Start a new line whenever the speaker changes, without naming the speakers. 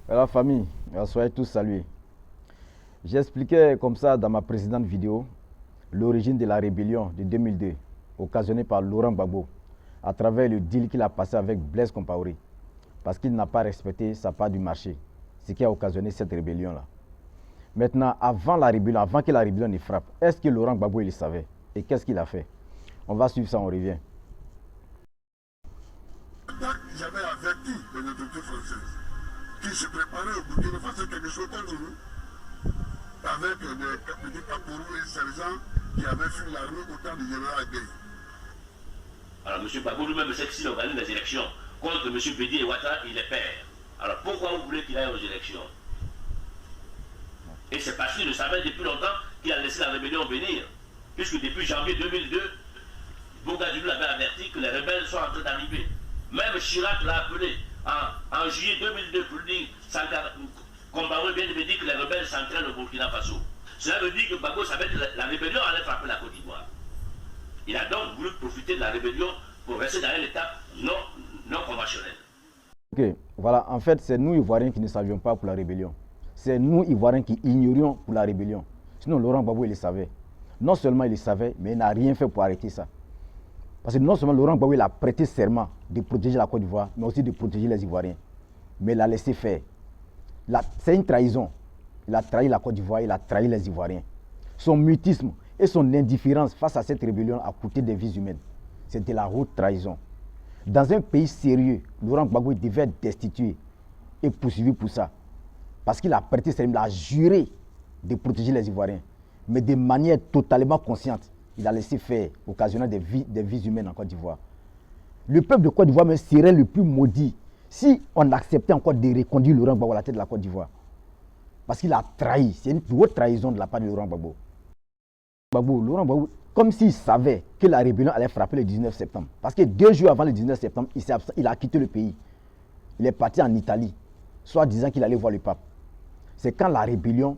La famille, soyez tous salués. J'expliquais comme ça dans ma précédente vidéo l'origine de la rébellion de 2002, occasionnée par Laurent Gbagbo, à travers le deal qu'il a passé avec Blaise Compaoré, parce qu'il n'a pas respecté sa part du marché, ce qui a occasionné cette rébellion-là. Maintenant, avant que la rébellion ne frappe, est-ce que Laurent Gbagbo il le savait? Et qu'est-ce qu'il a fait? On va suivre ça, on revient.
J'avais averti les autorités françaises qui se préparaient au Burkina Faso quelque chose comme nous, avec des caporaux et sergents qui avaient fui l'armée au temps du général Agueil.
Alors M. Gbagbo lui-même sait que s'il organise des élections contre M. Bédi et Ouattara, il est père. Alors pourquoi vous voulez qu'il aille aux élections? Et c'est parce qu'il le savait depuis longtemps qu'il a laissé la rébellion venir. Puisque depuis janvier 2002, Bougadougou l'avait averti que les rebelles sont en train d'arriver. Même Chirac l'a appelé en juillet 2002 pour dire, Compaoré vient de me dire que les rebelles s'entraînent au Burkina Faso. Cela veut dire que Gbagbo savait que la rébellion allait frapper la Côte d'Ivoire. Il a donc voulu profiter de la rébellion pour rester dans une étape non conventionnelle.
Ok, voilà, en fait, c'est nous Ivoiriens qui ne savions pas pour la rébellion. C'est nous Ivoiriens qui ignorions pour la rébellion. Sinon, Laurent Gbagbo, il le savait. Non seulement il le savait, mais il n'a rien fait pour arrêter ça. Parce que non seulement Laurent Gbagbo il a prêté serment de protéger la Côte d'Ivoire, mais aussi de protéger les Ivoiriens. Mais il a laissé faire. C'est une trahison. Il a trahi la Côte d'Ivoire, il a trahi les Ivoiriens. Son mutisme et son indifférence face à cette rébellion a coûté des vies humaines. C'était la haute trahison. Dans un pays sérieux, Laurent Gbagbo devait être destitué et poursuivi pour ça. Parce qu'il a prêté serment, il a juré de protéger les Ivoiriens. Mais de manière totalement consciente. Il a laissé faire, occasionnant des vies humaines en Côte d'Ivoire. Le peuple de Côte d'Ivoire serait le plus maudit si on acceptait encore de reconduire Laurent Gbagbo à la tête de la Côte d'Ivoire. Parce qu'il a trahi. C'est une haute trahison de la part de Laurent Gbagbo. Laurent Gbagbo, comme s'il savait que la rébellion allait frapper le 19 septembre. Parce que 2 jours avant le 19 septembre, il a quitté le pays. Il est parti en Italie, soit disant qu'il allait voir le pape. C'est quand la rébellion